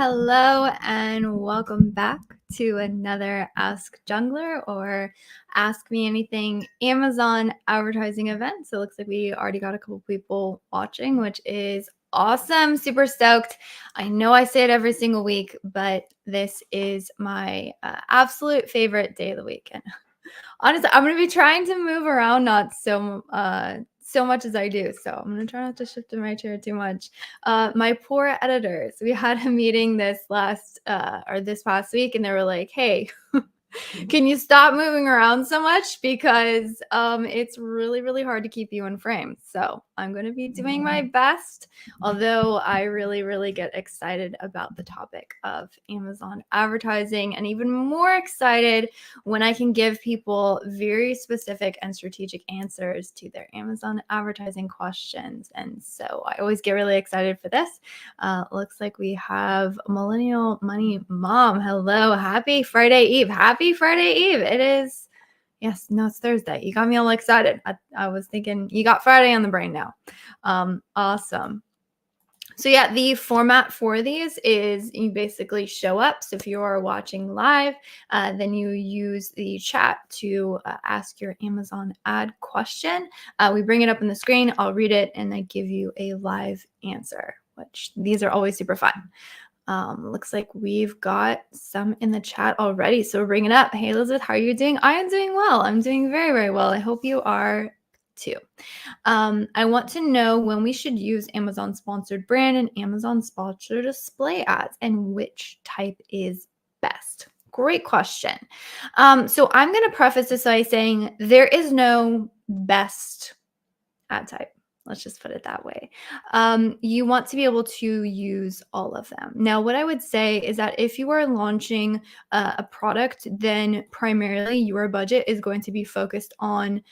Hello and welcome back to another Ask Junglr or Ask Me Anything Amazon advertising event. So it looks like we already got a couple people watching, which is awesome. Super stoked. I know I say it every single week, but this is my absolute favorite day of the week. And honestly, I'm going to be trying to move around not so much as I do. So I'm going to try not to shift in my chair too much. My poor editors, we had a meeting this past week, and they were like, hey, can you stop moving around so much? Because it's really, really hard to keep you in frame. So I'm going to be doing my best, although I really, really get excited about the topic of Amazon advertising, and even more excited when I can give people very specific and strategic answers to their Amazon advertising questions. And so I always get really excited for this. Looks like we have Millennial Money Mom. Hello. Happy Friday Eve. Happy Friday Eve. It is. Yes, no, it's Thursday. You got me all excited. I was thinking you got Friday on the brain now. Awesome. So yeah, the format for these is you basically show up. So if you are watching live, then you use the chat to ask your Amazon ad question. We bring it up on the screen. I'll read it and then give you a live answer, which these are always super fun. Looks like we've got some in the chat already. So we're bringing it up. Hey, Elizabeth, how are you doing? I am doing well. I'm doing very, very well. I hope you are too. I want to know when we should use Amazon sponsored brand and Amazon sponsored display ads and which type is best. Great question. So I'm going to preface this by saying there is no best ad type. Let's just put it that way. You want to be able to use all of them. Now, what I would say is that if you are launching a product, then primarily your budget is going to be focused on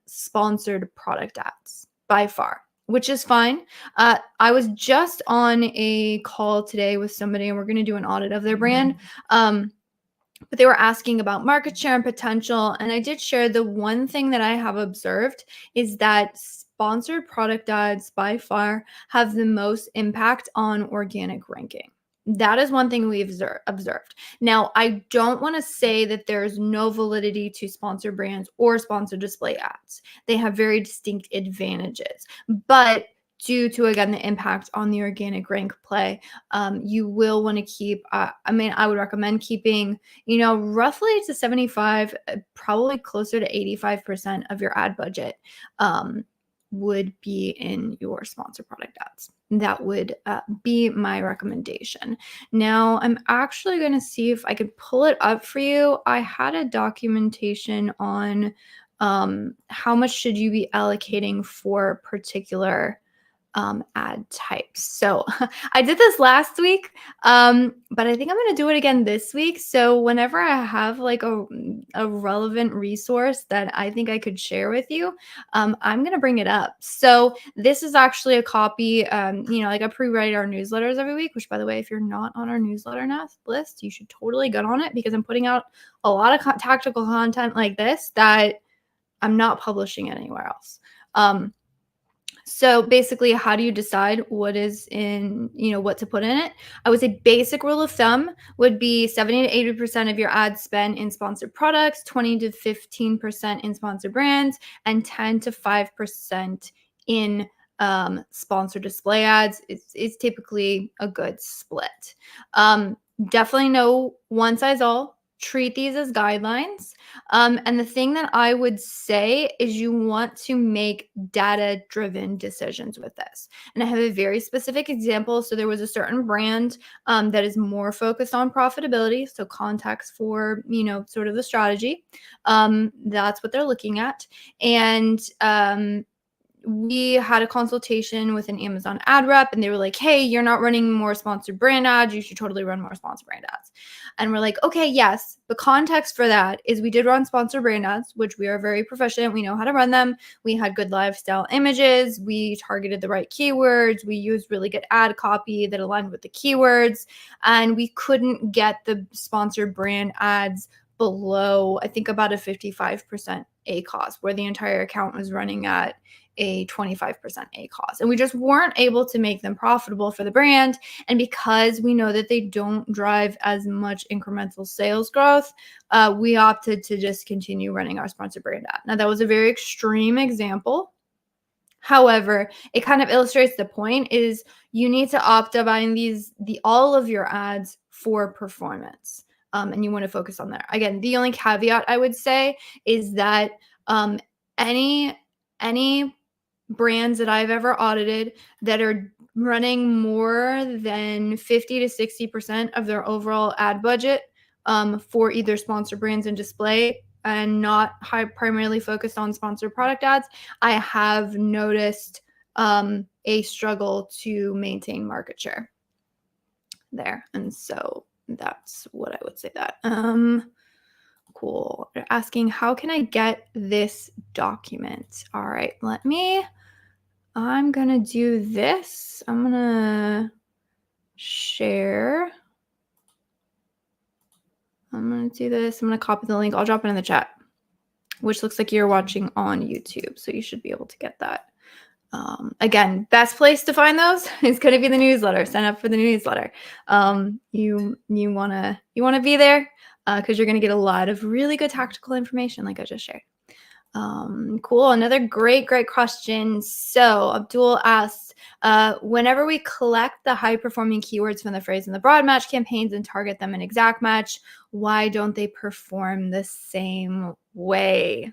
sponsored product ads by far, which is fine. I was just on a call today with somebody, and we're going to do an audit of their brand. But they were asking about market share and potential. And I did share the one thing that I have observed is that sponsored product ads by far have the most impact on organic ranking. That is one thing we've observed. Now, I don't want to say that there's no validity to sponsored brands or sponsored display ads. They have very distinct advantages. But due to, again, the impact on the organic rank play, you will want to keep, I would recommend keeping, roughly to 75, probably closer to 85% of your ad budget would be in your sponsored product ads. That would be my recommendation. Now, I'm actually going to see if I could pull it up for you. I had a documentation on how much should you be allocating for particular ad types. So I did this last week, but I think I'm going to do it again this week. So whenever I have like a relevant resource that I think I could share with you, I'm going to bring it up. So this is actually a copy, like I pre-write our newsletters every week, which by the way, if you're not on our newsletter list, you should totally get on it because I'm putting out a lot of tactical content like this that I'm not publishing anywhere else. So basically, how do you decide what is in, what to put in it? I would say basic rule of thumb would be 70 to 80% of your ad spend in sponsored products, 20 to 15% in sponsored brands, and 10 to 5% in sponsored display ads. It's typically a good split. Definitely no one size all. Treat these as guidelines. And the thing that I would say is you want to make data-driven decisions with this. And I have a very specific example. So there was a certain brand that is more focused on profitability. So context for, sort of the strategy. That's what they're looking at. And we had a consultation with an Amazon ad rep, and they were like, hey, you're not running more sponsored brand ads. You should totally run more sponsored brand ads. And we're like, okay, yes. The context for that is we did run sponsored brand ads, which we are very proficient. We know how to run them. We had good lifestyle images. We targeted the right keywords. We used really good ad copy that aligned with the keywords. And we couldn't get the sponsored brand ads below, I think, about a 55% ACoS, where the entire account was running at a 25% ACOS. And we just weren't able to make them profitable for the brand. And because we know that they don't drive as much incremental sales growth, we opted to just continue running our sponsored brand ad. Now, that was a very extreme example. However, it kind of illustrates the point is you need to optimize all of your ads for performance. And you want to focus on that. Again, the only caveat I would say is that any brands that I've ever audited that are running more than 50 to 60% of their overall ad budget for either sponsored brands and display and not primarily focused on sponsored product ads, I have noticed a struggle to maintain market share there. And so that's what I would say that. Cool. They're asking, how can I get this document? All right, I'm going to do this. I'm going to share. I'm going to do this. I'm going to copy the link. I'll drop it in the chat, which looks like you're watching on YouTube. So you should be able to get that. Again, best place to find those is going to be the newsletter. Sign up for the newsletter. You want to be there because you're going to get a lot of really good tactical information like I just shared. Cool. Another great question. So Abdul asks, whenever we collect the high performing keywords from the phrase and the broad match campaigns and target them in exact match, why don't they perform the same way?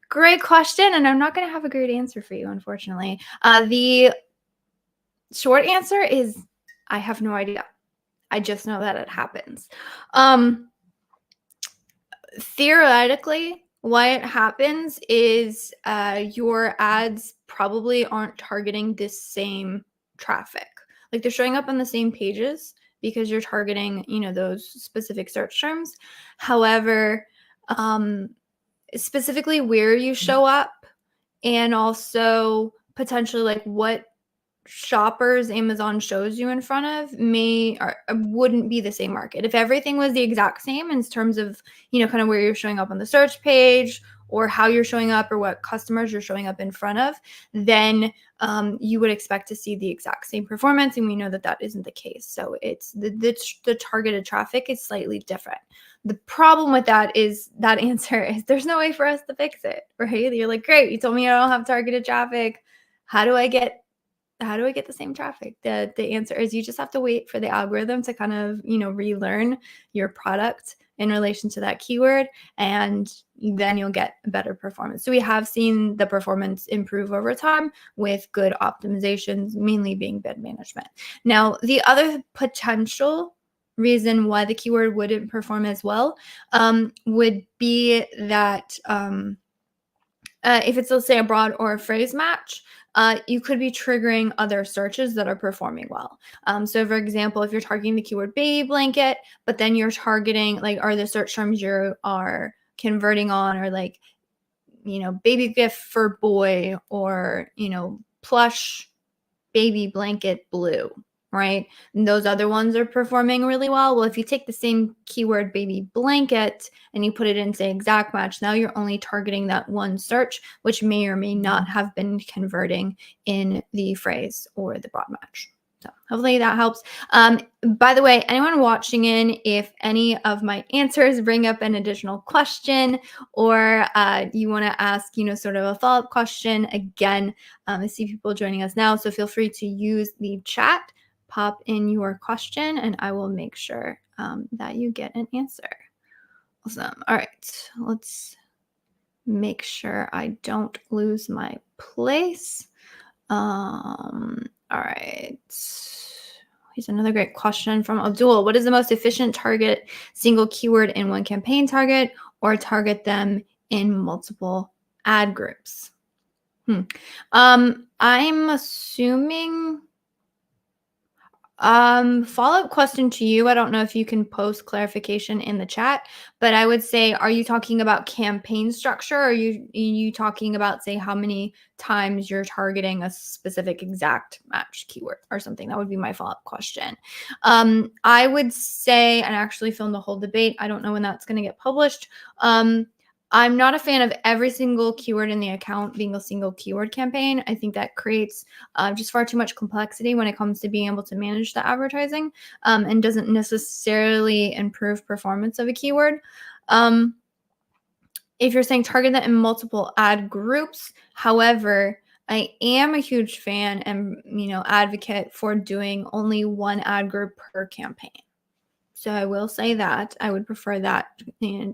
Great question. And I'm not going to have a great answer for you, unfortunately. The short answer is I have no idea. I just know that it happens. Theoretically, why it happens is your ads probably aren't targeting this same traffic. Like they're showing up on the same pages because you're targeting, those specific search terms. However, specifically where you show up and also potentially like what shoppers Amazon shows you in front of wouldn't be the same market. If everything was the exact same in terms of, kind of where you're showing up on the search page or how you're showing up or what customers you're showing up in front of, then you would expect to see the exact same performance. And we know that isn't the case. So it's the targeted traffic is slightly different. The problem with that answer is there's no way for us to fix it, right? You're like, great, you told me I don't have targeted traffic. How do I get the same traffic? The answer is you just have to wait for the algorithm to kind of, relearn your product in relation to that keyword, and then you'll get better performance. So we have seen the performance improve over time with good optimizations, mainly being bid management. Now, the other potential reason why the keyword wouldn't perform as well would be that if it's, let's say, a broad or a phrase match, you could be triggering other searches that are performing well. So for example, if you're targeting the keyword baby blanket, but then you're targeting are the search terms you are converting on or baby gift for boy or, plush baby blanket blue, right? And those other ones are performing really well. Well, if you take the same keyword baby blanket and you put it into exact match, now you're only targeting that one search, which may or may not have been converting in the phrase or the broad match. So hopefully that helps. By the way, anyone watching in, if any of my answers bring up an additional question or you want to ask, sort of a follow-up question, again, I see people joining us now, so feel free to use the chat, pop in your question, and I will make sure that you get an answer. Awesome. All right, let's make sure I don't lose my place. All right. Here's another great question from Abdul. What is the most efficient target single keyword in one campaign target or target them in multiple ad groups? I'm assuming follow-up question to you. I don't know if you can post clarification in the chat, but I would say, are you talking about campaign structure? Or are you talking about, say, how many times you're targeting a specific exact match keyword or something? That would be my follow-up question. I would say, and I actually filmed the whole debate. I don't know when that's going to get published. I'm not a fan of every single keyword in the account being a single keyword campaign. I think that creates just far too much complexity when it comes to being able to manage the advertising, and doesn't necessarily improve performance of a keyword. If you're saying target that in multiple ad groups, however, I am a huge fan and advocate for doing only one ad group per campaign. So I will say that I would prefer that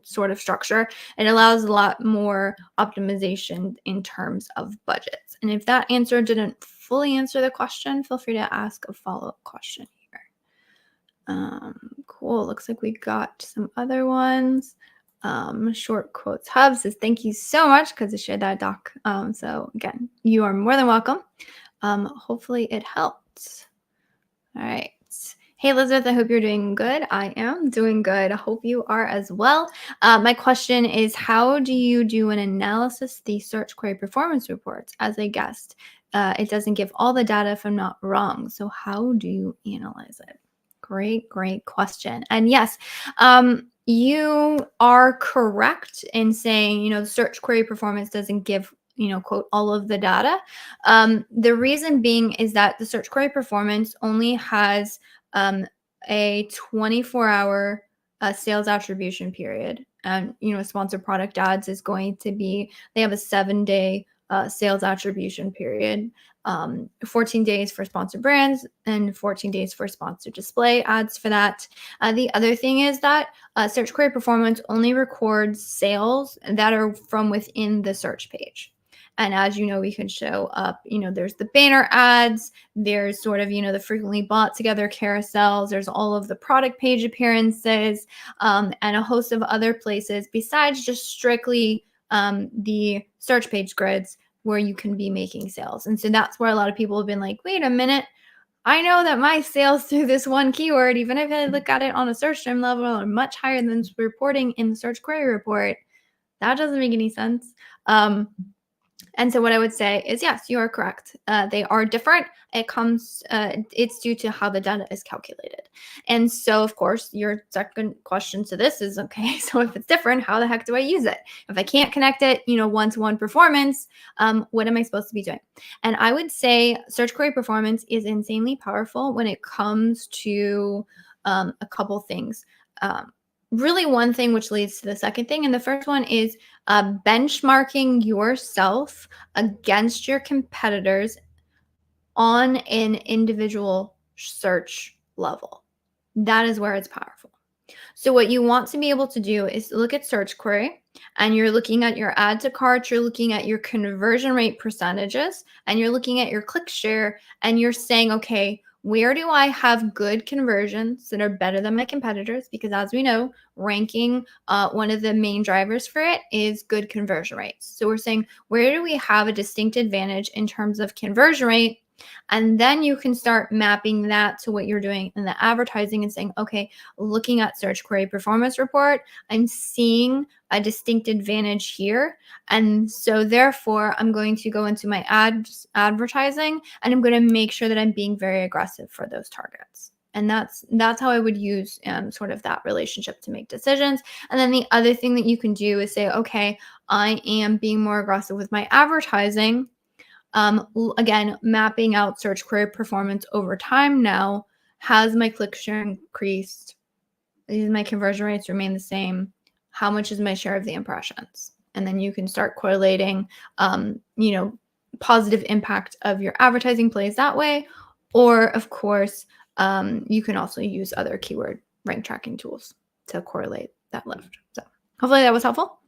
sort of structure. It allows a lot more optimization in terms of budgets. And if that answer didn't fully answer the question, feel free to ask a follow-up question here. Cool. Looks like we got some other ones. Short Quotes Hub says, thank you so much because I shared that doc. So again, you are more than welcome. Hopefully it helped. All right. Hey, Elizabeth, I hope you're doing good. I am doing good. I hope you are as well. My question is, how do you do an analysis of the search query performance reports? As a guest, it doesn't give all the data if I'm not wrong. So how do you analyze it? Great question. And yes, you are correct in saying, the search query performance doesn't give, quote, all of the data. The reason being is that the search query performance only has a 24-hour sales attribution period. And, sponsored product ads is going to be, they have a 7-day sales attribution period. 14 days for sponsored brands and 14 days for sponsored display ads for that. The other thing is that search query performance only records sales that are from within the search page. And as you know, we can show up, there's the banner ads, there's sort of, the frequently bought together carousels, there's all of the product page appearances, and a host of other places besides just strictly the search page grids where you can be making sales. And so that's where a lot of people have been like, wait a minute, I know that my sales through this one keyword, even if I look at it on a search term level, are much higher than reporting in the search query report. That doesn't make any sense. And so what I would say is, yes, you are correct. They are different. It's due to how the data is calculated. And so, of course, your second question to this is, okay, so if it's different, how the heck do I use it? If I can't connect it, one-to-one performance, what am I supposed to be doing? And I would say search query performance is insanely powerful when it comes to a couple things. Really one thing which leads to the second thing. And the first one is benchmarking yourself against your competitors on an individual search level. That is where it's powerful. So what you want to be able to do is look at search query, and you're looking at your add to cart, you're looking at your conversion rate percentages, and you're looking at your click share, and you're saying, okay, where do I have good conversions that are better than my competitors? Because as we know, ranking, one of the main drivers for it is good conversion rates. So we're saying, where do we have a distinct advantage in terms of conversion rate? And then you can start mapping that to what you're doing in the advertising and saying, okay, looking at search query performance report, I'm seeing a distinct advantage here. And so therefore, I'm going to go into my advertising and I'm going to make sure that I'm being very aggressive for those targets. And that's how I would use sort of that relationship to make decisions. And then the other thing that you can do is say, okay, I am being more aggressive with my advertising. Again, mapping out search query performance over time now. Has my click share increased? Is my conversion rates remain the same? How much is my share of the impressions? And then you can start correlating, positive impact of your advertising plays that way. Or of course, you can also use other keyword rank tracking tools to correlate that lift. So hopefully that was helpful.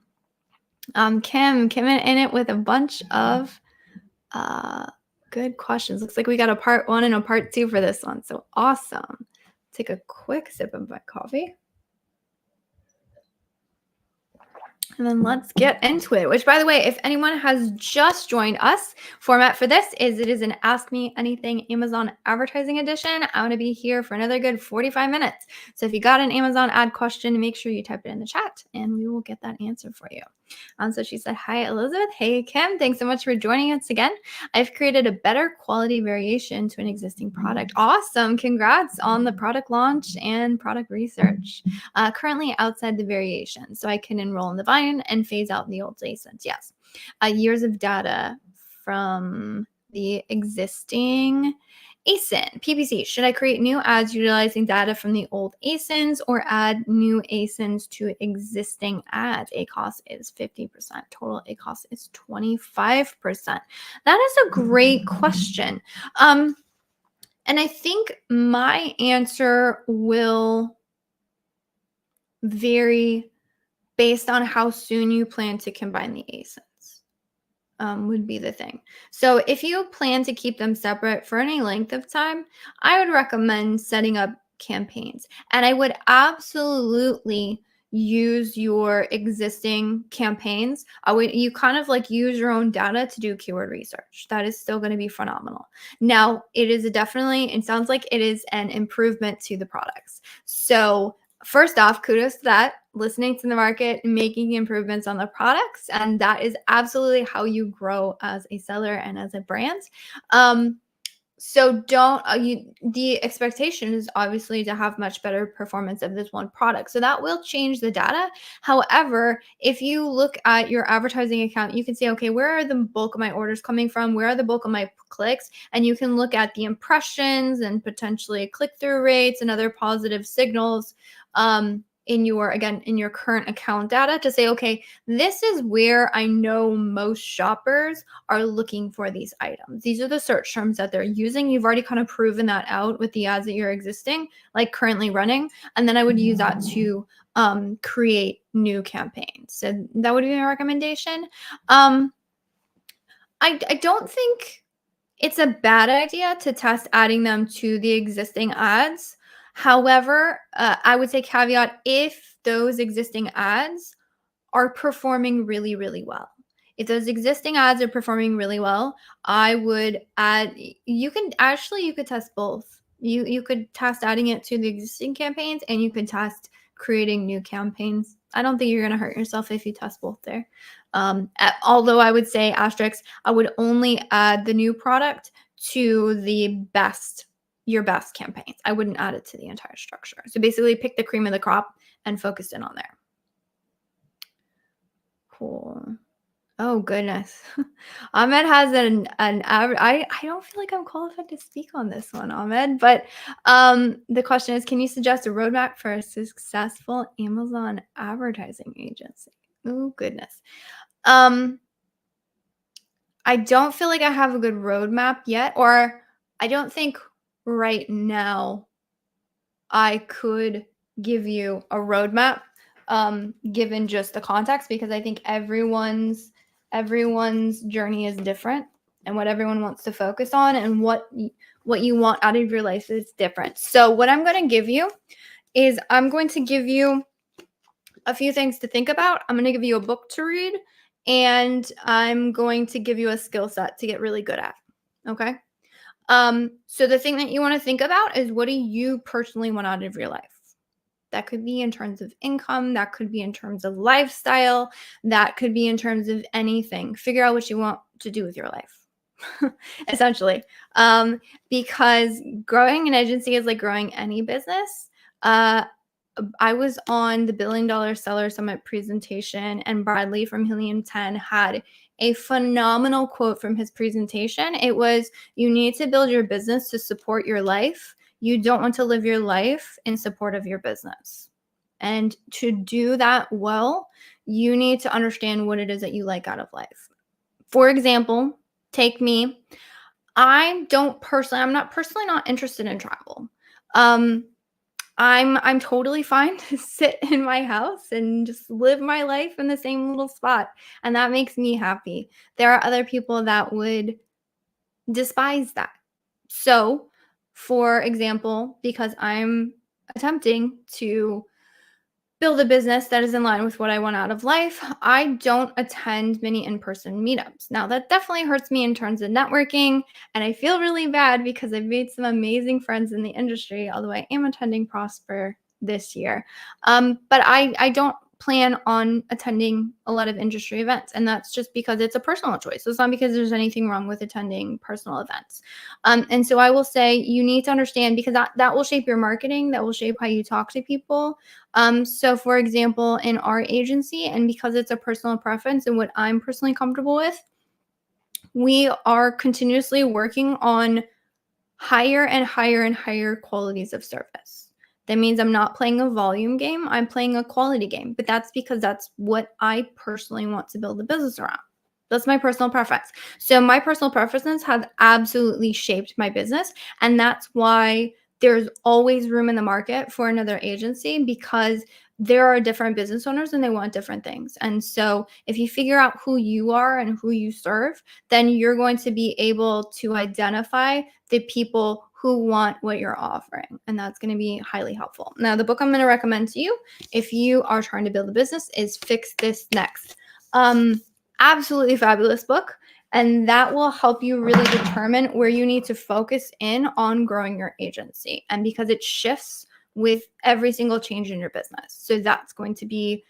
Kim in it with a bunch of good questions. Looks like we got a part 1 and a part 2 for this one. So awesome. Take a quick sip of my coffee. And then let's get into it, which, by the way, if anyone has just joined us, format for this is it is an Ask Me Anything Amazon Advertising Edition. I'm going to be here for another good 45 minutes. So if you got an Amazon ad question, make sure you type it in the chat and we will get that answer for you. So she said, hi, Elizabeth. Hey, Kim. Thanks so much for joining us again. I've created a better quality variation to an existing product. Awesome. Congrats on the product launch and product research. Currently outside the variation. So I can enroll in the in and phase out the old ASINs. Yes. Years of data from the existing ASIN. PPC. Should I create new ads utilizing data from the old ASINs or add new ASINs to existing ads? ACoS is 50%. Total ACoS is 25%. That is a great question. And I think my answer will vary based on how soon you plan to combine the ASINs. Would be the thing. So if you plan to keep them separate for any length of time, I would recommend setting up campaigns. And I would absolutely use your existing campaigns. You kind of like use your own data to do keyword research. That is still going to be phenomenal. Now, it sounds like it is an improvement to the products. So first off, kudos to that, listening to the market and making improvements on the products. And that is absolutely how you grow as a seller and as a brand. So the expectation is obviously to have much better performance of this one product. So that will change the data. However, if you look at your advertising account, you can see, okay, where are the bulk of my orders coming from? Where are the bulk of my clicks? And you can look at the impressions and potentially click-through rates and other positive signals in your current account data to say, okay, this is where I know most shoppers are looking for these items. These are the search terms that they're using. You've already kind of proven that out with the ads that you're currently running. And then I would use that to create new campaigns. So that would be my recommendation. I don't think it's a bad idea to test adding them to the existing ads. However, I would say caveat if those existing ads are performing really, really well. If those existing ads are performing really well, I would add, you could test both. You could test adding it to the existing campaigns and you could test creating new campaigns. I don't think you're going to hurt yourself if you test both there. Although I would say asterisk, I would only add the new product to your best campaigns. I wouldn't add it to the entire structure. So basically pick the cream of the crop and focus in on there. Cool. Oh goodness. Ahmed has an average. I don't feel like I'm qualified to speak on this one, Ahmed, but the question is, can you suggest a roadmap for a successful Amazon advertising agency? Oh goodness. I don't feel like I have a good roadmap yet, or I don't think right now I could give you a roadmap given just the context, because I think everyone's journey is different and what everyone wants to focus on and what you want out of your life is different. So what I'm going to give you is I'm going to give you a few things to think about. I'm going to give you a book to read, and I'm going to give you a skill set to get really good at. Okay. So the thing that you want to think about is, what do you personally want out of your life? That could be in terms of income. That could be in terms of lifestyle. That could be in terms of anything. Figure out what you want to do with your life, essentially. Because growing an agency is like growing any business. I was on the $1 Billion Seller Summit presentation, and Bradley from Helium 10 had a phenomenal quote from his presentation. It was, you need to build your business to support your life. You don't want to live your life in support of your business. And to do that well, you need to understand what it is that you like out of life. For example, take me. I'm not personally not interested in travel. I'm totally fine to sit in my house and just live my life in the same little spot, and that makes me happy. There are other people that would despise that. So, for example, because I'm attempting to build a business that is in line with what I want out of life, I don't attend many in-person meetups. Now, that definitely hurts me in terms of networking, and I feel really bad because I've made some amazing friends in the industry, although I am attending Prosper this year. But I don't plan on attending a lot of industry events. And that's just because it's a personal choice. It's not because there's anything wrong with attending personal events. And so I will say you need to understand, because that will shape your marketing, that will shape how you talk to people. So for example, in our agency, and because it's a personal preference and what I'm personally comfortable with, we are continuously working on higher and higher and higher qualities of service. That means I'm not playing a volume game, I'm playing a quality game. But that's because that's what I personally want to build a business around. That's my personal preference. So my personal preferences have absolutely shaped my business. And that's why there's always room in the market for another agency, because there are different business owners and they want different things. And so if you figure out who you are and who you serve, then you're going to be able to identify the people who want what you're offering. And that's going to be highly helpful. Now, the book I'm going to recommend to you, if you are trying to build a business, is Fix This Next. Absolutely fabulous book. And that will help you really determine where you need to focus in on growing your agency. And because it shifts with every single change in your business. So that's going to be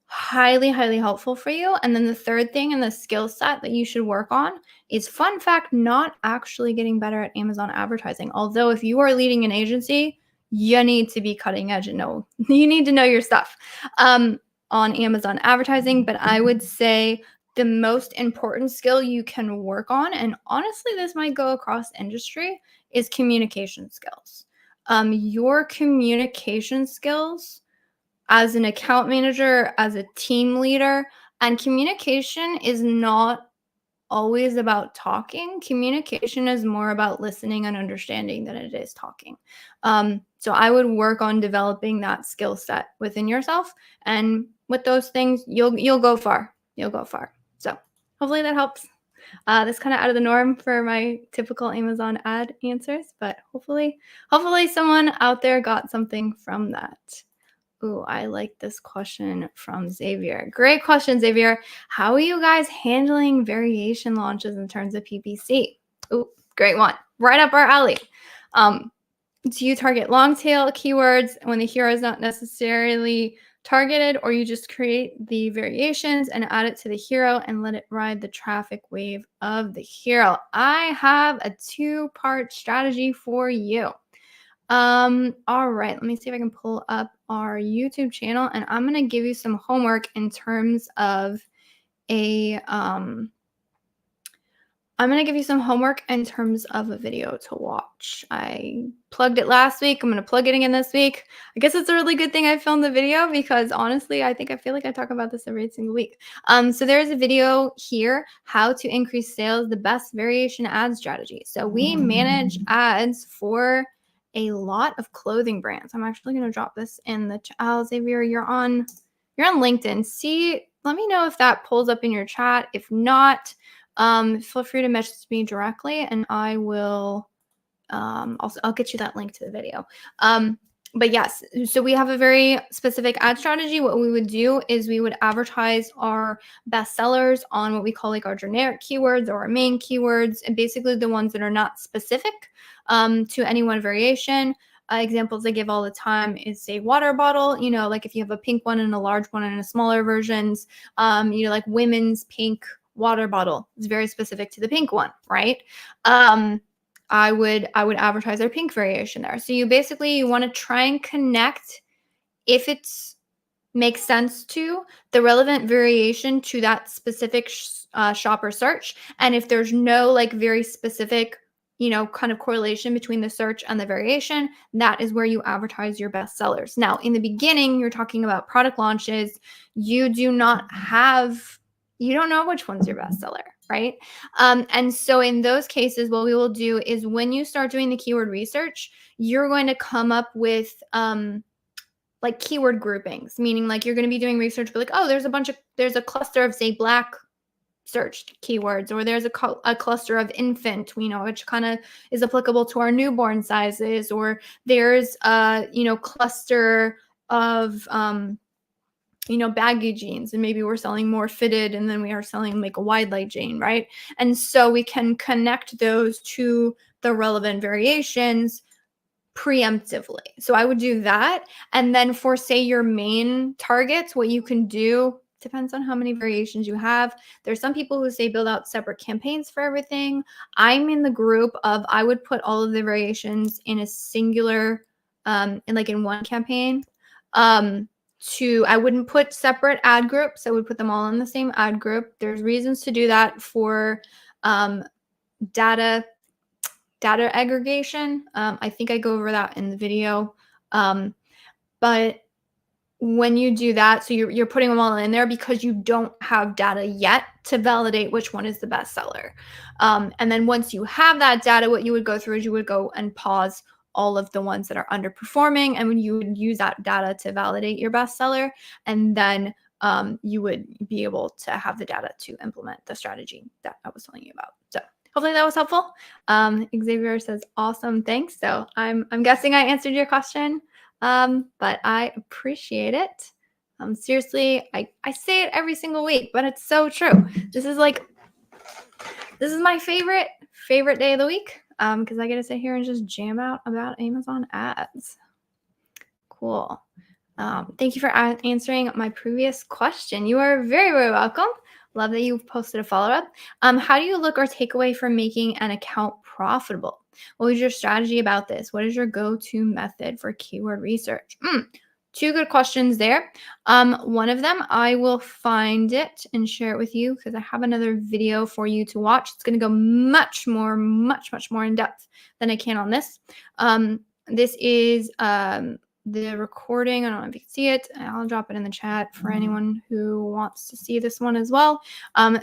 highly, highly helpful for you. And then the third thing in the skill set that you should work on is, fun fact, not actually getting better at Amazon advertising. Although if you are leading an agency, you need to be cutting edge and you need to know your stuff on Amazon advertising. But I would say the most important skill you can work on, and honestly, this might go across industry, is communication skills. Your communication skills as an account manager, as a team leader, and communication is not always about talking. Communication is more about listening and understanding than it is talking. So I would work on developing that skill set within yourself, and with those things, you'll go far. You'll go far. So hopefully that helps. That's kind of out of the norm for my typical Amazon ad answers, but hopefully someone out there got something from that. Ooh, I like this question from Xavier. Great question, Xavier. How are you guys handling variation launches in terms of PPC? Ooh, great one. Right up our alley. Do you target long tail keywords when the hero is not necessarily targeted, or you just create the variations and add it to the hero and let it ride the traffic wave of the hero? I have a two-part strategy for you. All right, let me see if I can pull up our YouTube channel, and I'm going to give you some homework in terms of a video to watch. I plugged it last week. I'm going to plug it again this week. I guess it's a really good thing I filmed the video, because honestly, I feel like I talk about this every single week. So there's a video here, how to increase sales, the best variation ad strategy. So we manage ads for a lot of clothing brands. I'm actually going to drop this in the chat. Oh, Xavier, you're on LinkedIn. See, let me know if that pulls up in your chat. If not, feel free to message me directly, and I will I'll get you that link to the video. But yes, so we have a very specific ad strategy. What we would do is we would advertise our best sellers on what we call like our generic keywords or our main keywords, and basically the ones that are not specific to any one variation. Examples I give all the time is, say, water bottle, like if you have a pink one and a large one and a smaller versions, like women's pink water bottle is very specific to the pink one, right? I would advertise our pink variation there. So you want to try and connect, if it's makes sense to, the relevant variation to that specific shopper search. And if there's no like very specific, kind of correlation between the search and the variation, that is where you advertise your best sellers. Now, in the beginning, you're talking about product launches. You don't know which one's your best seller, right? And so in those cases, what we will do is, when you start doing the keyword research, you're going to come up with like keyword groupings, meaning like you're going to be doing research, but like, oh, there's a cluster of, say, black searched keywords, or there's a cluster of infant, which kind of is applicable to our newborn sizes, or there's a, cluster of, baggy jeans, and maybe we're selling more fitted, and then we are selling like a wide leg jean, right? And so we can connect those to the relevant variations preemptively. So I would do that. And then for, say, your main targets, what you can do depends on how many variations you have. There's some people who say build out separate campaigns for everything. I'm in the group of I would put all of the variations in a singular, in one campaign. I wouldn't put separate ad groups. I would put them all in the same ad group. There's reasons to do that for data aggregation. I think I go over that in the video. But when you do that, so you're putting them all in there because you don't have data yet to validate which one is the best seller. And then once you have that data, what you would go through is you would go and pause all of the ones that are underperforming, and when you would use that data to validate your best seller, and then you would be able to have the data to implement the strategy that I was telling you about. So hopefully that was helpful. Xavier says, awesome, thanks. So I'm guessing I answered your question, but I appreciate it. Seriously, I say it every single week, but it's so true. This is my favorite day of the week, because I get to sit here and just jam out about Amazon ads. Cool. Thank you for answering my previous question. You are very, very welcome. Love that you posted a follow-up. How do you look or take away from making an account profitable? What was your strategy about this? What is your go-to method for keyword research? Two good questions there. One of them, I will find it and share it with you because I have another video for you to watch. It's going to go much more in depth than I can on this. This is the recording. I don't know if you can see it. I'll drop it in the chat for anyone who wants to see this one as well.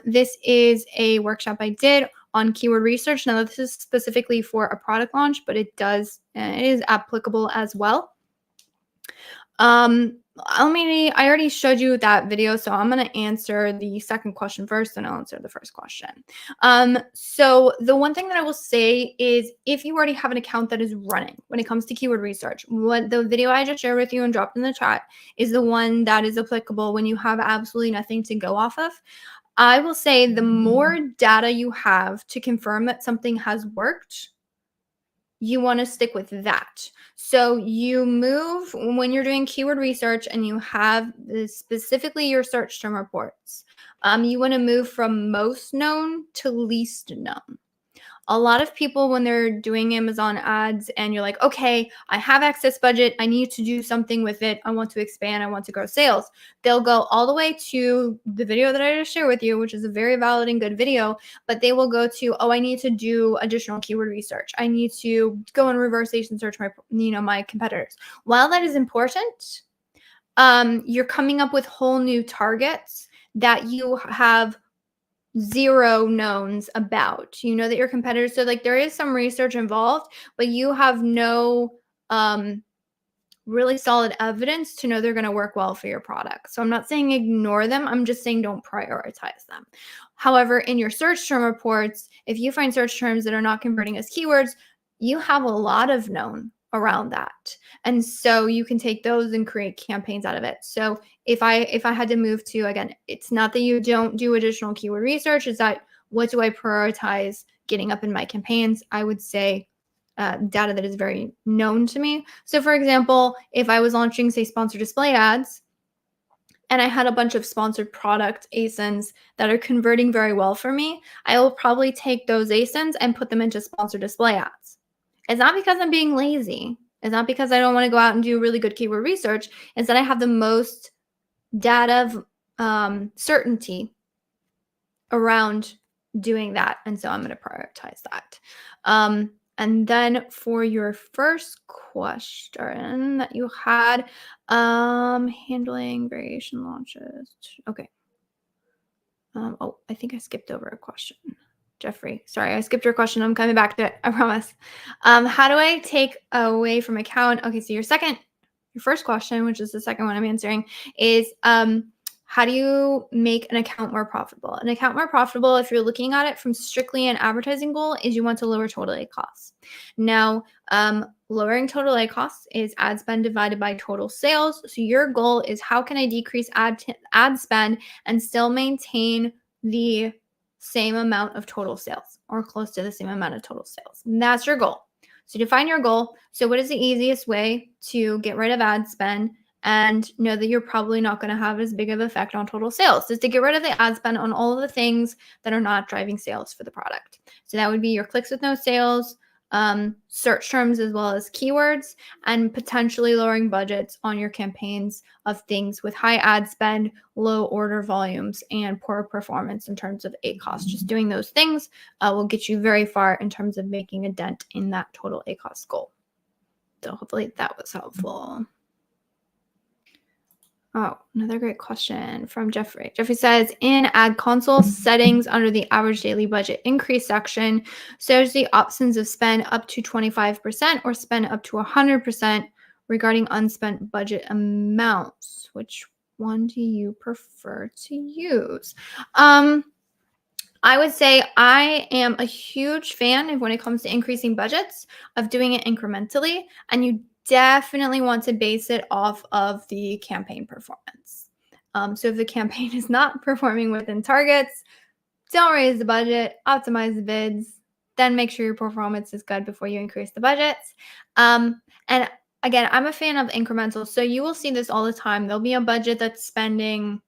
This is a workshop I did on keyword research. Now, this is specifically for a product launch, but it is applicable as well. I already showed you that video, so I'm going to answer the second question first, and I'll answer the first question. So the one thing that I will say is if you already have an account that is running when it comes to keyword research, what the video I just shared with you and dropped in the chat is the one that is applicable when you have absolutely nothing to go off of. I will say the more data you have to confirm that something has worked, you want to stick with that. So you move when you're doing keyword research and you have specifically your search term reports. You want to move from most known to least known. A lot of people, when they're doing Amazon ads and you're like, okay, I have excess budget, I need to do something with it, I want to expand, I want to grow sales, they'll go all the way to the video that I just shared with you, which is a very valid and good video, but they will go to, oh, I need to do additional keyword research, I need to go and reverse Asian search my competitors. While that is important, you're coming up with whole new targets that you have zero knowns about. You know that your competitors, so like there is some research involved, but you have no really solid evidence to know they're going to work well for your product. So I'm not saying ignore them. I'm just saying don't prioritize them. However, in your search term reports, if you find search terms that are not converting as keywords, you have a lot of known around that. And so you can take those and create campaigns out of it. So if I had to move to, again, it's not that you don't do additional keyword research, it's that what do I prioritize getting up in my campaigns? I would say data that is very known to me. So for example, if I was launching, say, sponsored display ads, and I had a bunch of sponsored product ASINs that are converting very well for me, I will probably take those ASINs and put them into sponsored display ads. It's not because I'm being lazy. It's not because I don't want to go out and do really good keyword research. It's that I have the most data certainty around doing that. And so I'm going to prioritize that. And then for your first question that you had, handling variation launches. Okay. Oh, I think I skipped over a question. Jeffrey, sorry, I skipped your question. I'm coming back to it, I promise. How do I take away from account? Okay, so your first question, which is the second one I'm answering, is how do you make an account more profitable? An account more profitable, if you're looking at it from strictly an advertising goal, is you want to lower total ad costs. Now, lowering total ad costs is ad spend divided by total sales. So your goal is how can I decrease ad spend and still maintain the same amount of total sales or close to the same amount of total sales. And that's your goal. So define your goal. So what is the easiest way to get rid of ad spend and know that you're probably not going to have as big of an effect on total sales? Is to get rid of the ad spend on all of the things that are not driving sales for the product. So that would be your clicks with no sales, search terms as well as keywords, and potentially lowering budgets on your campaigns of things with high ad spend, low order volumes, and poor performance in terms of ACoS. Just doing those things will get you very far in terms of making a dent in that total ACoS goal. So hopefully that was helpful. Oh, another great question from Jeffrey. Jeffrey says, in ad console settings under the average daily budget increase section, shows the options of spend up to 25% or spend up to 100% regarding unspent budget amounts. Which one do you prefer to use? I would say I am a huge fan of when it comes to increasing budgets of doing it incrementally, and you definitely want to base it off of the campaign performance. So if the campaign is not performing within targets, don't raise the budget, optimize the bids, then make sure your performance is good before you increase the budgets. And again, I'm a fan of incremental. So you will see this all the time. There'll be a budget that's spending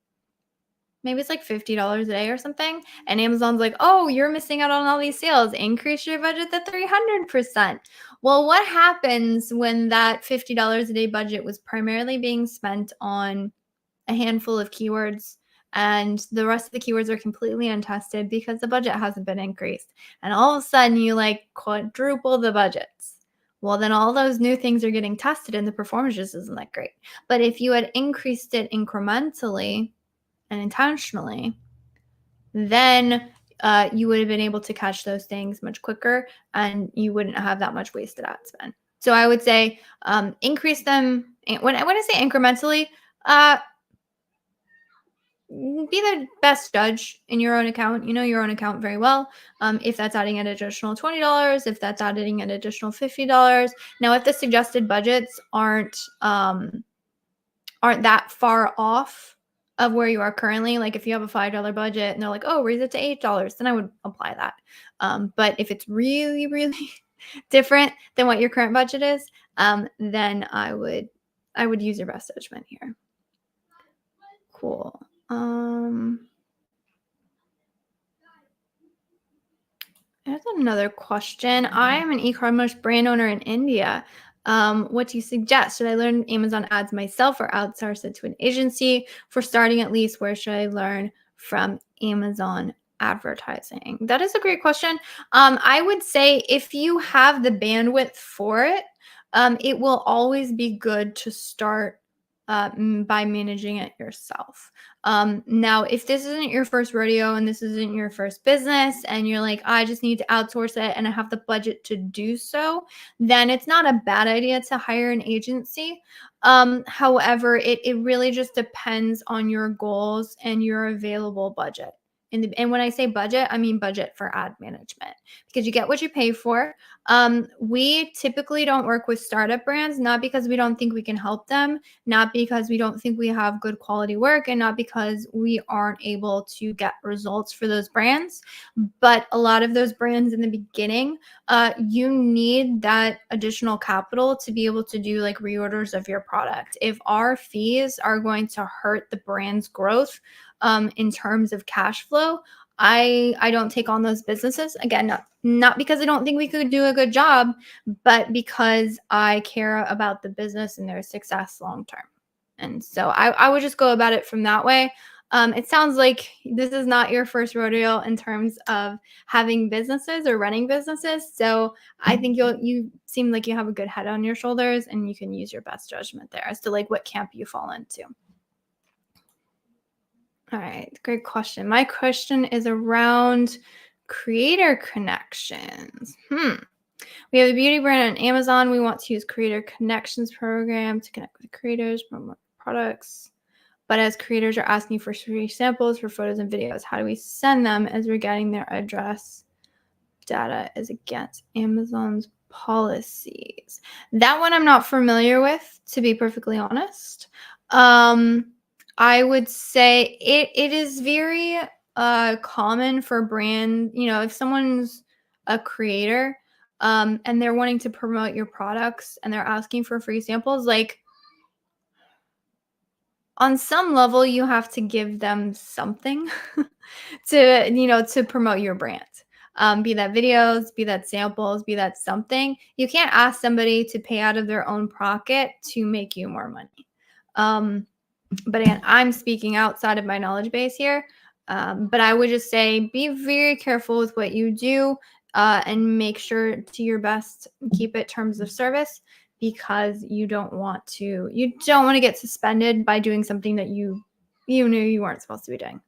maybe it's like $50 a day or something. And Amazon's like, oh, you're missing out on all these sales. Increase your budget to 300%. Well, what happens when that $50 a day budget was primarily being spent on a handful of keywords and the rest of the keywords are completely untested because the budget hasn't been increased? And all of a sudden you like quadruple the budgets. Well, then all those new things are getting tested and the performance just isn't that great. But if you had increased it incrementally and intentionally, then you would have been able to catch those things much quicker and you wouldn't have that much wasted ad spend. So I would say increase them. When I say incrementally, be the best judge in your own account. You know your own account very well. If that's adding an additional $20, if that's adding an additional $50. Now, if the suggested budgets aren't that far off of where you are currently, like if you have a $5 budget and they're like, oh, raise it to $8, then I would apply that. But if it's really, really different than what your current budget is, then I would use your best judgment here. Cool. There's another question. I am an e-commerce brand owner in India. What do you suggest? Should I learn Amazon ads myself or outsource it to an agency? For starting at least, where should I learn from Amazon advertising? That is a great question. I would say if you have the bandwidth for it, it will always be good to start by managing it yourself. Now, if this isn't your first rodeo and this isn't your first business and you're like, I just need to outsource it and I have the budget to do so, then it's not a bad idea to hire an agency. However, it really just depends on your goals and your available budget. And when I say budget, I mean budget for ad management because you get what you pay for. We typically don't work with startup brands, not because we don't think we can help them, not because we don't think we have good quality work, and not because we aren't able to get results for those brands. But a lot of those brands in the beginning, you need that additional capital to be able to do like reorders of your product. If our fees are going to hurt the brand's growth, in terms of cash flow, I don't take on those businesses. Again, not because I don't think we could do a good job, but because I care about the business and their success long term. And so I would just go about it from that way. It sounds like this is not your first rodeo in terms of having businesses or running businesses. So I think you seem like you have a good head on your shoulders and you can use your best judgment there as to like what camp you fall into. All right, great question. My question is around creator connections. We have a beauty brand on Amazon. We want to use creator connections program to connect with creators, promote products. But as creators are asking for free samples for photos and videos, how do we send them as we're getting their address data is against Amazon's policies? That one I'm not familiar with, to be perfectly honest. I would say it is very common for brand, if someone's a creator, and they're wanting to promote your products and they're asking for free samples, like on some level, you have to give them something to promote your brand. Be that videos, be that samples, be that something. You can't ask somebody to pay out of their own pocket to make you more money. But again, I'm speaking outside of my knowledge base here. But I would just say be very careful with what you do, and make sure to your best keep it terms of service, because you don't want to get suspended by doing something that you knew you weren't supposed to be doing.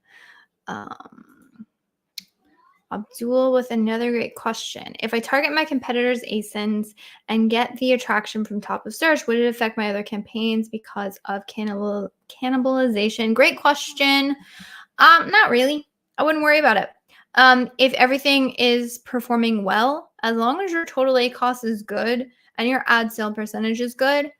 Abdul with another great question. If I target my competitors' ASINs and get the attraction from top of search, would it affect my other campaigns because of cannibalization? Great question. Not really. I wouldn't worry about it. If everything is performing well, as long as your total ACoS is good and your ad sale percentage is good,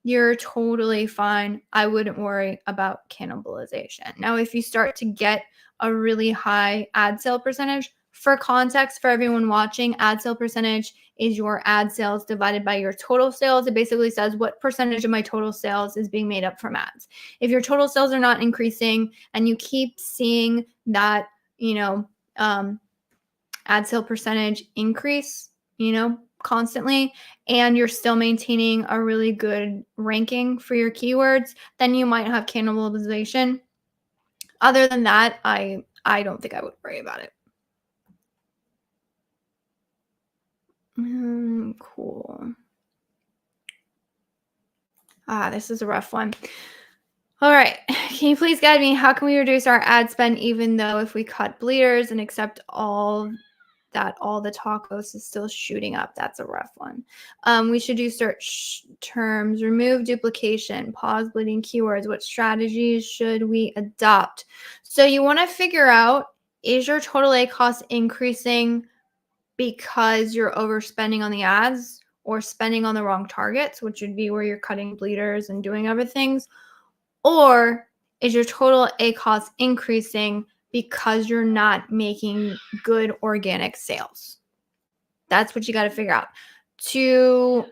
you're totally fine. I wouldn't worry about cannibalization. Now, if you start to get a really high ad sale percentage, for context for everyone watching, ad sale percentage is your ad sales divided by your total sales. It basically says what percentage of my total sales is being made up from ads. If your total sales are not increasing and you keep seeing that, ad sale percentage increase, constantly, and you're still maintaining a really good ranking for your keywords, then you might have cannibalization. Other than that, I don't think I would worry about it. Cool. This is a rough one. All right. Can you please guide me? How can we reduce our ad spend even though if we cut bleeders and accept all the tacos is still shooting up? That's a rough one. We should do search terms, remove duplication, pause bleeding keywords. What strategies should we adopt? So you want to figure out, is your total ACoS increasing because you're overspending on the ads or spending on the wrong targets, which would be where you're cutting bleeders and doing other things? Or is your total ACoS increasing because you're not making good organic sales? That's what you got to figure out. To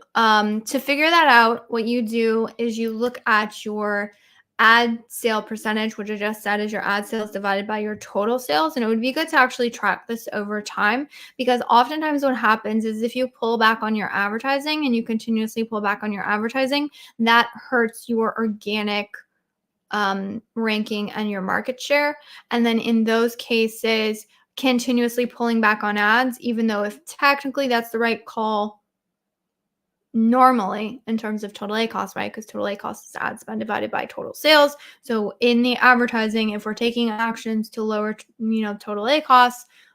figure that out, what you do is you look at your ad sale percentage, which I just said is your ad sales divided by your total sales. And it would be good to actually track this over time, because oftentimes what happens is if you pull back on your advertising and you continuously pull back on your advertising, that hurts your organic ranking and your market share. And then in those cases, continuously pulling back on ads, even though if technically that's the right call normally in terms of total ACoS, right? Because total ACoS is ad spend divided by total sales. So in the advertising, if we're taking actions to lower, total ACoS,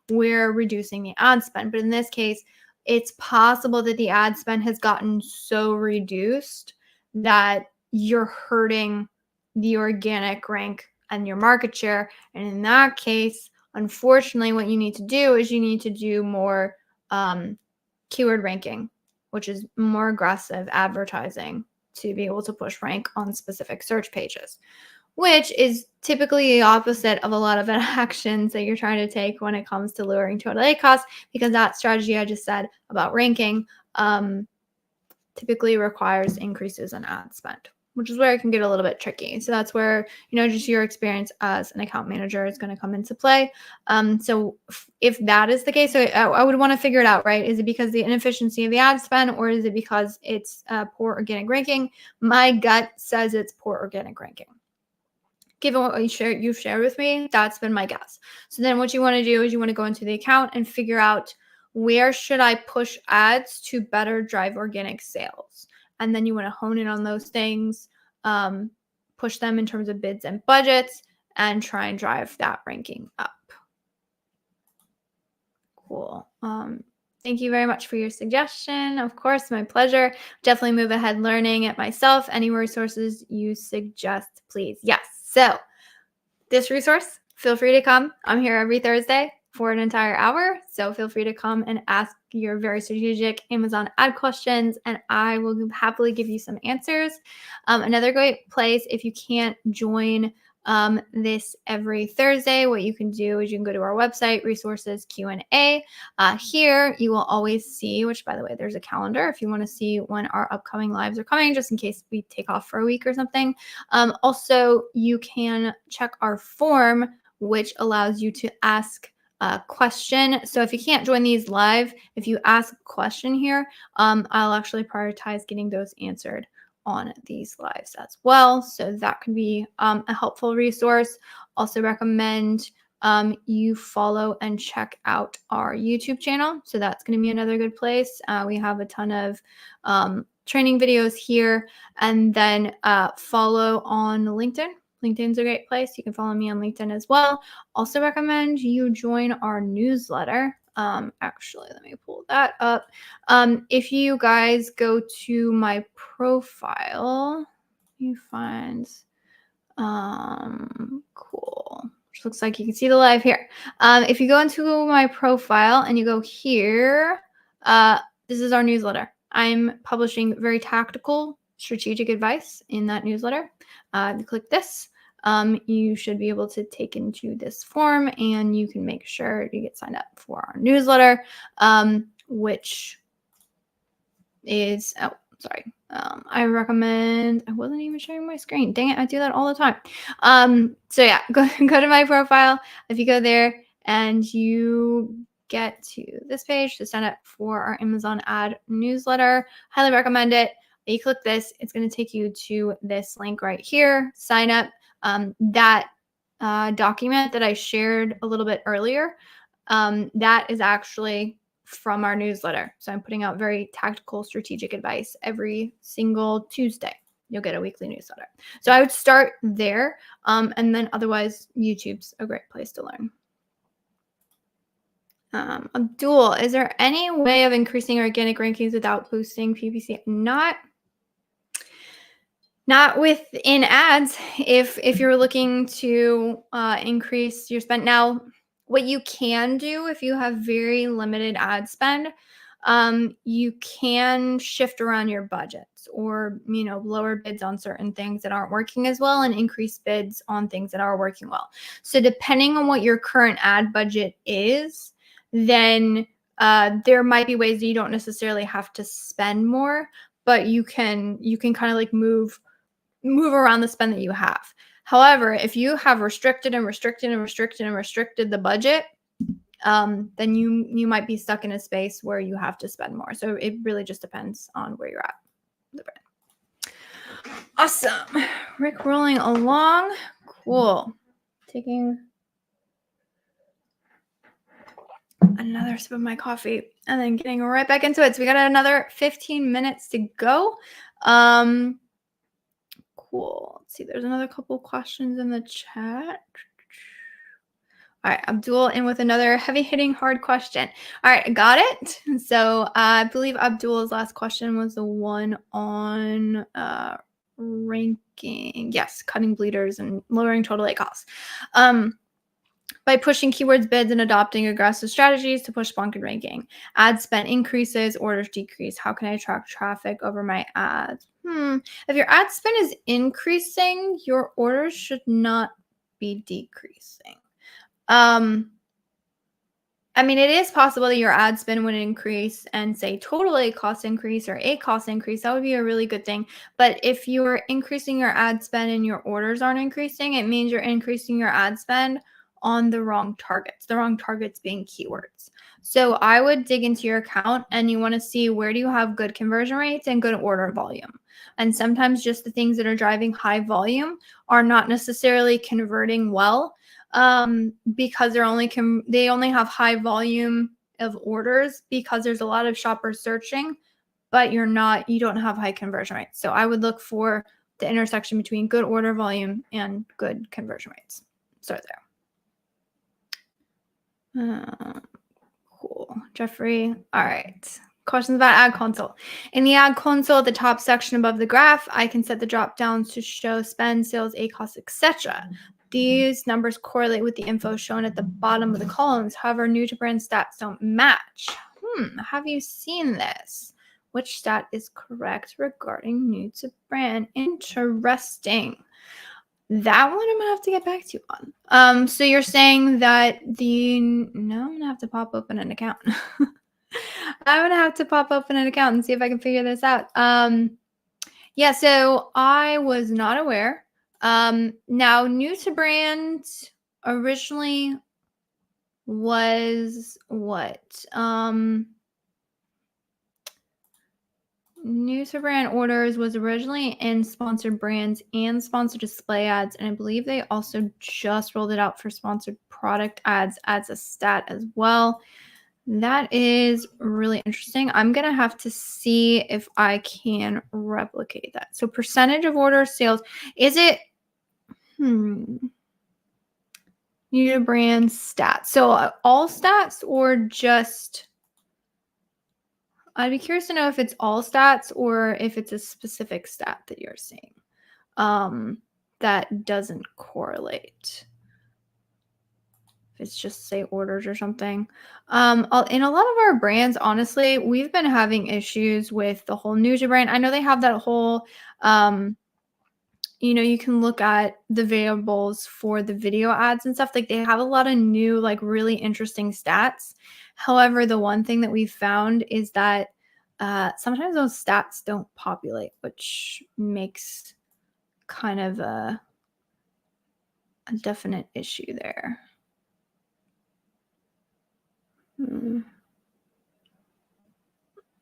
we're reducing the ad spend. But in this case, it's possible that the ad spend has gotten so reduced that you're hurting the organic rank and your market share. And in that case, unfortunately, what you need to do is you need to do more keyword ranking, which is more aggressive advertising to be able to push rank on specific search pages, which is typically the opposite of a lot of actions that you're trying to take when it comes to lowering total ACoS, because that strategy I just said about ranking typically requires increases in ad spend, which is where it can get a little bit tricky. So that's where, just your experience as an account manager is going to come into play. So if that is the case, so I would want to figure it out, right? Is it because the inefficiency of the ad spend, or is it because it's poor organic ranking? My gut says it's poor organic ranking. Given what you've shared with me, that's been my guess. So then what you want to do is you want to go into the account and figure out, where should I push ads to better drive organic sales? And then you want to hone in on those things, push them in terms of bids and budgets, and try and drive that ranking up. Cool. Thank you very much for your suggestion. Of course, my pleasure. Definitely move ahead learning it myself. Any resources you suggest, please. Yes. So this resource, feel free to come. I'm here every Thursday for an entire hour. So feel free to come and ask your very strategic Amazon ad questions, and I will happily give you some answers. Another great place, if you can't join this every Thursday. What you can do is you can go to our website, resources, Q&A. Here you will always see, which by the way, there's a calendar if you want to see when our upcoming lives are coming, just in case we take off for a week or something. Also, you can check our form, which allows you to ask a question. So if you can't join these live, if you ask a question here, I'll actually prioritize getting those answered on these lives as well. So that could be a helpful resource. Also recommend you follow and check out our YouTube channel. So that's going to be another good place. We have a ton of training videos here. And then follow on LinkedIn. LinkedIn's a great place. You can follow me on LinkedIn as well. Also recommend you join our newsletter. Actually, let me pull that up. If you guys go to my profile, you find, cool. Which looks like you can see the live here. If you go into my profile and you go here, this is our newsletter. I'm publishing very tactical, strategic advice in that newsletter. You click this. You should be able to take into this form and you can make sure you get signed up for our newsletter, which is, I recommend, I wasn't even sharing my screen. Dang it, I do that all the time. So yeah, go to my profile. If you go there and you get to this page to sign up for our Amazon ad newsletter, highly recommend it. You click this, it's going to take you to this link right here, sign up. That document that I shared a little bit earlier, that is actually from our newsletter. So I'm putting out very tactical, strategic advice every single Tuesday. You'll get a weekly newsletter. So I would start there. And then otherwise, YouTube's a great place to learn. Abdul, is there any way of increasing organic rankings without boosting PPC? Not within ads. If you're looking to increase your spend. Now, what you can do if you have very limited ad spend, you can shift around your budgets or, lower bids on certain things that aren't working as well and increase bids on things that are working well. So depending on what your current ad budget is, then there might be ways that you don't necessarily have to spend more, but you can kind of like move around the spend that you have. However, if you have restricted the budget, then you might be stuck in a space where you have to spend more. So it really just depends on where you're at. Awesome. Rick rolling along. Cool. Taking another sip of my coffee and then getting right back into it. So we got another 15 minutes to go. Cool. Let's see, there's another couple questions in the chat. All right, Abdul in with another heavy-hitting hard question. All right, got it. So I believe Abdul's last question was the one on ranking. Yes, cutting bleeders and lowering total A costs. By pushing keywords, bids, and adopting aggressive strategies to push sponsored ranking. Ad spend increases, orders decrease. How can I attract traffic over my ads? If your ad spend is increasing, your orders should not be decreasing. It is possible that your ad spend would increase and say total A cost increase or A cost increase. That would be a really good thing. But if you're increasing your ad spend and your orders aren't increasing, it means you're increasing your ad spend on the wrong targets being keywords. So I would dig into your account and you want to see where do you have good conversion rates and good order volume. And sometimes just the things that are driving high volume are not necessarily converting well, because they only have high volume of orders because there's a lot of shoppers searching, but you don't have high conversion rates. So I would look for the intersection between good order volume and good conversion rates. Start there. Cool. Jeffrey. All right. Questions about ad console. In the ad console, at the top section above the graph, I can set the drop downs to show spend, sales, A costs, etc. These numbers correlate with the info shown at the bottom of the columns. However, new to brand stats don't match. Have you seen this? Which stat is correct regarding new to brand? Interesting. That one I'm gonna have to get back to you on. So you're saying that no, I'm gonna have to pop open an account. I'm gonna have to pop open an account and see if I can figure this out. Yeah, so I was not aware. Now new to brand originally was what? New to brand orders was originally in sponsored brands and sponsored display ads. And I believe they also just rolled it out for sponsored product ads as a stat as well. That is really interesting. I'm going to have to see if I can replicate that. So percentage of order sales, is it, new to brand stats? So all stats or just, I'd be curious to know if it's all stats or if it's a specific stat that you're seeing that doesn't correlate. If it's just say orders or something. In a lot of our brands, honestly, we've been having issues with the whole Nuja brand. I know they have that whole you can look at the variables for the video ads and stuff. Like they have a lot of new, like really interesting stats. However, the one thing that we've found is that sometimes those stats don't populate, which makes kind of a definite issue there. All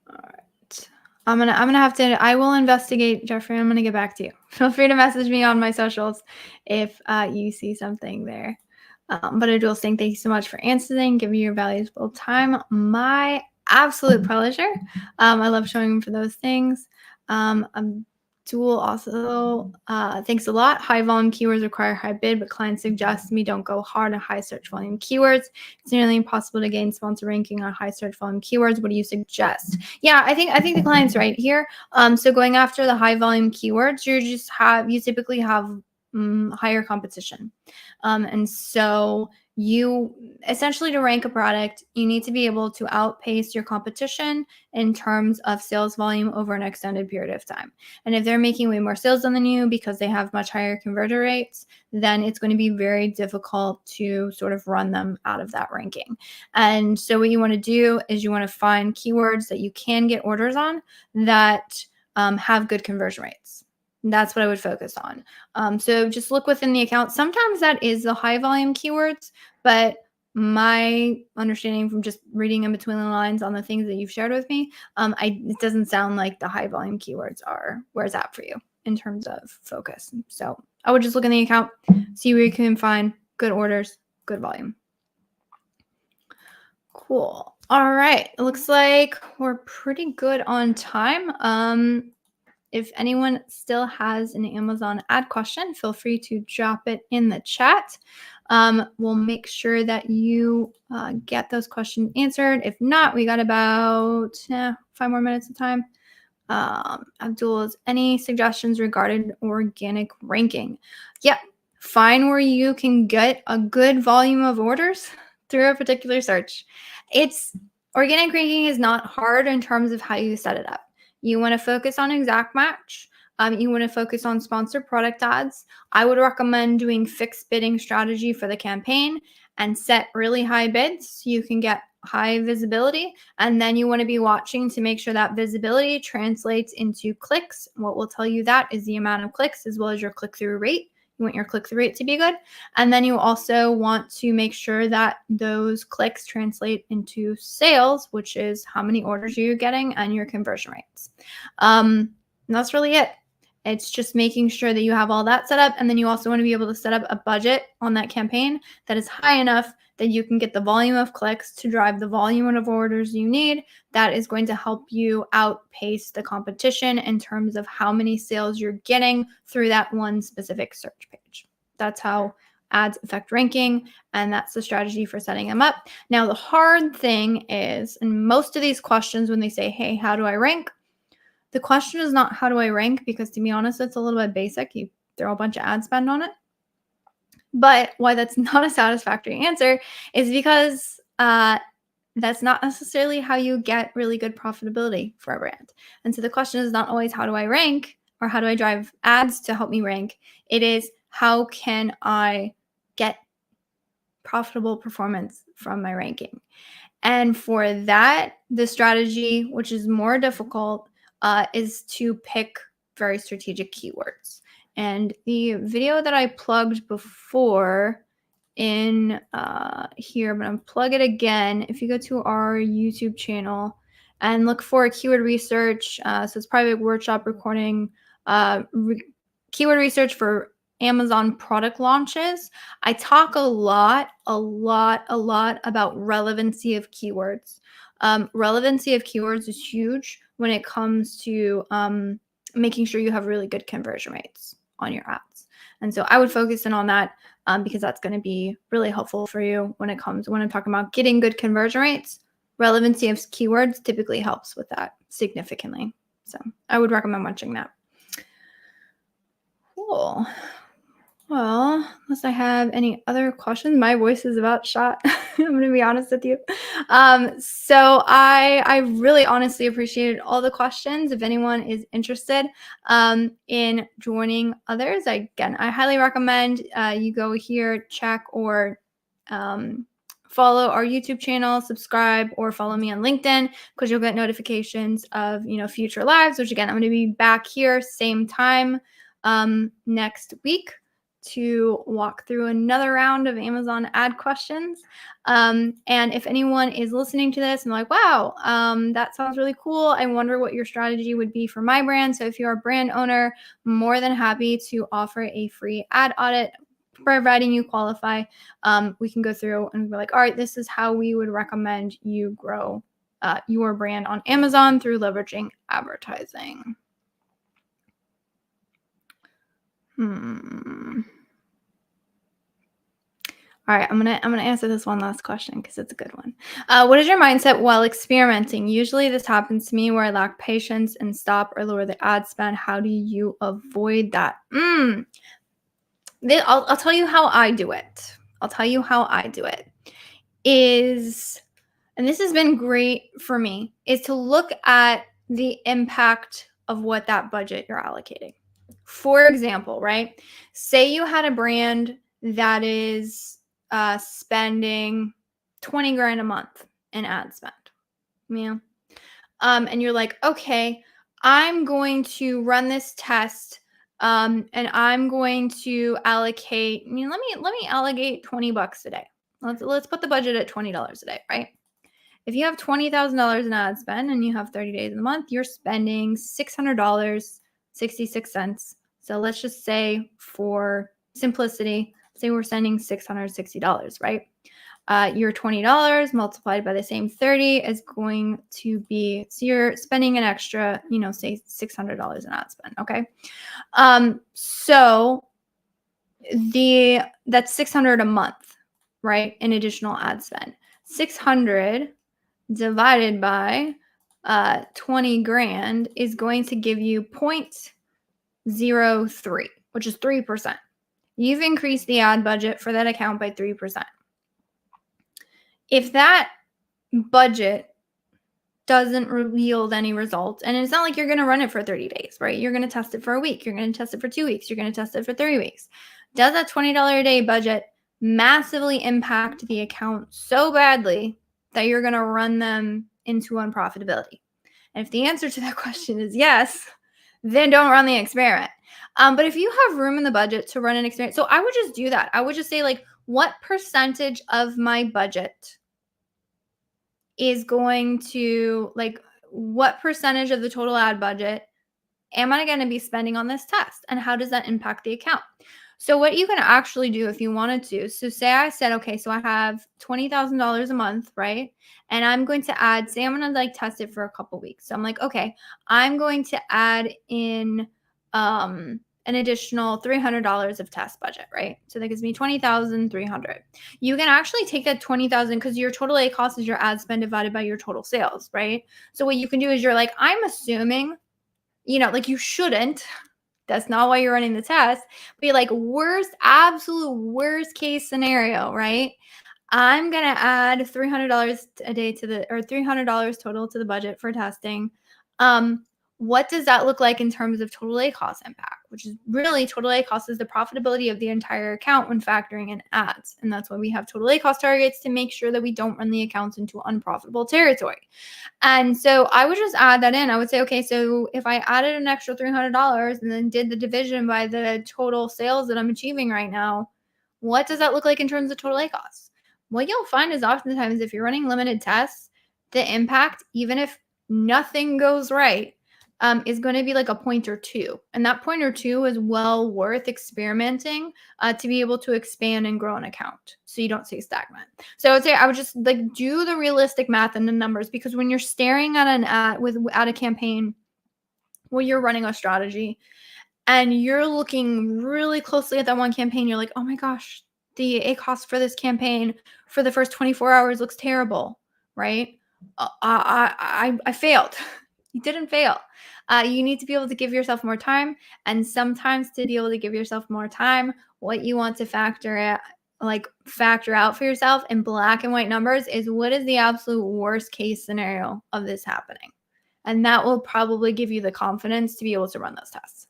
right. I'm gonna have to. I will investigate, Jeffrey. I'm gonna get back to you. Feel free to message me on my socials if you see something there. But I do saying thank you so much for answering, giving your valuable time. My absolute pleasure. I love showing for those things. Abdul also thanks a lot. High volume keywords require high bid, but clients suggest me don't go hard on high search volume keywords. It's nearly impossible to gain sponsor ranking on high search volume keywords. What do you suggest? Yeah, I think the client's right here. So going after the high volume keywords, you typically have higher competition. And so you essentially, to rank a product, you need to be able to outpace your competition in terms of sales volume over an extended period of time. And if they're making way more sales than you because they have much higher converter rates, then it's going to be very difficult to sort of run them out of that ranking. And so what you want to do is you want to find keywords that you can get orders on that have good conversion rates. That's what I would focus on. So just look within the account. Sometimes that is the high volume keywords, but my understanding from just reading in between the lines on the things that you've shared with me, it doesn't sound like the high volume keywords are where it's at for you in terms of focus. So I would just look in the account, see where you can find good orders, good volume. Cool. All right. It looks like we're pretty good on time. If anyone still has an Amazon ad question, feel free to drop it in the chat. We'll make sure that you get those questions answered. If not, we got about 5 more minutes of time. Abdul, any suggestions regarding organic ranking? Yep. Find where you can get a good volume of orders through a particular search. Organic ranking is not hard in terms of how you set it up. You want to focus on exact match. You want to focus on sponsored product ads. I would recommend doing fixed bidding strategy for the campaign and set really high bids so you can get high visibility. And then you want to be watching to make sure that visibility translates into clicks. What will tell you that is the amount of clicks as well as your click-through rate. You want your click-through rate to be good. And then you also want to make sure that those clicks translate into sales, which is how many orders you're getting and your conversion rates. And that's really it. It's just making sure that you have all that set up. And then you also want to be able to set up a budget on that campaign that is high enough that you can get the volume of clicks to drive the volume of orders you need. That is going to help you outpace the competition in terms of how many sales you're getting through that one specific search page. That's how ads affect ranking, and that's the strategy for setting them up. Now, the hard thing is, in most of these questions, when they say, hey, how do I rank? The question is not how do I rank, because to be honest, it's a little bit basic. You throw a bunch of ad spend on it. But why that's not a satisfactory answer is because that's not necessarily how you get really good profitability for a brand. And so the question is not always how do I rank or how do I drive ads to help me rank. It is how can I get profitable performance from my ranking? And for that, the strategy, which is more difficult, is to pick very strategic keywords. And the video that I plugged before in here, I'm going to plug it again. If you go to our YouTube channel and look for keyword research, so it's private workshop recording, keyword research for Amazon product launches. I talk a lot about relevancy of keywords. Relevancy of keywords is huge when it comes to making sure you have really good conversion rates on your ads. And so I would focus in on that because that's going to be really helpful for you when I'm talking about getting good conversion rates. Relevancy of keywords typically helps with that significantly. So I would recommend watching that. Cool. Well, unless I have any other questions, my voice is about shot. I'm going to be honest with you. So I really honestly appreciated all the questions. If anyone is interested in joining others, I highly recommend you go here, check, or follow our YouTube channel, subscribe, or follow me on LinkedIn, because you'll get notifications of future lives, which again, I'm going to be back here same time next week to walk through another round of Amazon ad questions. And if anyone is listening to this and like, wow, that sounds really cool, I wonder what your strategy would be for my brand. So if you're a brand owner, more than happy to offer a free ad audit, providing you qualify. We can go through and be like, all right, this is how we would recommend you grow your brand on Amazon through leveraging advertising. All right, I'm gonna answer this one last question because it's a good one. What is your mindset while experimenting? Usually this happens to me where I lack patience and stop or lower the ad spend. How do you avoid that? I'll tell you how I do it. And this has been great for me, is to look at the impact of what that budget you're allocating. For example, right? Say you had a brand that is spending 20 grand a month in ad spend. Yeah. And you're like, okay, I'm going to run this test and I'm going to allocate, let me allocate $20 a day. Let's put the budget at $20 a day, right? If you have $20,000 in ad spend and you have 30 days in the month, you're spending $600, 66 cents. So let's just say, for simplicity, say we're spending $660, right? Your $20 multiplied by the same 30 is going to be, so you're spending an extra, say $600 in ad spend, okay? So that's 600 a month, right? In additional ad spend. 600 divided by 20 grand is going to give you 0.03, which is 3%. You've increased the ad budget for that account by 3%. If that budget doesn't yield any results, and it's not like you're going to run it for 30 days, right? You're going to test it for a week. You're going to test it for 2 weeks. You're going to test it for 3 weeks. Does that $20 a day budget massively impact the account so badly that you're going to run them into unprofitability? And if the answer to that question is yes, then don't run the experiment. But if you have room in the budget to run an experiment, so I would just do that. I would just say, like, what percentage of my budget is going to, like, what percentage of the total ad budget am I going to be spending on this test? And how does that impact the account? So what you can actually do if you wanted to, so say I said, okay, so I have $20,000 a month, right? And I'm going to add, say I'm going to test it for a couple weeks. So I'm like, okay, I'm going to add in an additional $300 of test budget, right? So that gives me $20,300. You can actually take that $20,000, because your total A cost is your ad spend divided by your total sales, right? So what you can do is, you're like, I'm assuming, you shouldn't. That's not why you're running the test. But you're like, absolute worst case scenario, right? I'm going to add $300 a day or $300 total to the budget for testing. what does that look like in terms of total ACoS impact, which is really total ACoS is the profitability of the entire account when factoring in ads. And that's why we have total ACoS targets, to make sure that we don't run the accounts into unprofitable territory. And so I would just add that in. I would say, okay, so if I added an extra $300 and then did the division by the total sales that I'm achieving right now, what does that look like in terms of total ACoS? What you'll find is oftentimes if you're running limited tests, the impact, even if nothing goes right, is going to be like a point or two. And that point or two is well worth experimenting to be able to expand and grow an account so you don't stay stagnant. So I would say I would just like do the realistic math and the numbers, because when you're staring at an ad at a campaign where you're running a strategy and you're looking really closely at that one campaign, you're like, oh my gosh, the ACoS for this campaign for the first 24 hours looks terrible, right? I failed. You didn't fail. You need to be able to give yourself more time. And sometimes to be able to give yourself more time, what you want to factor out for yourself in black and white numbers is, what is the absolute worst case scenario of this happening? And that will probably give you the confidence to be able to run those tests,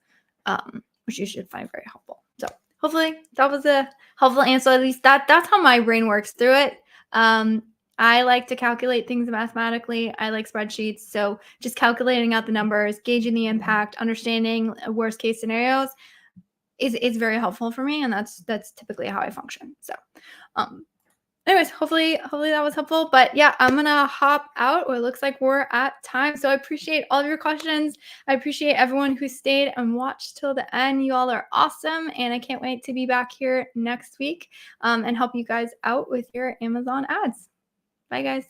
which you should find very helpful. So hopefully that was a helpful answer. At least that's how my brain works through it. I like to calculate things mathematically. I like spreadsheets. So just calculating out the numbers, gauging the impact, understanding worst case scenarios is very helpful for me. And that's typically how I function. So, anyways, hopefully that was helpful. But yeah, I'm going to hop out, or it looks like we're at time. So I appreciate all of your questions. I appreciate everyone who stayed and watched till the end. You all are awesome. And I can't wait to be back here next week and help you guys out with your Amazon ads. Bye, guys.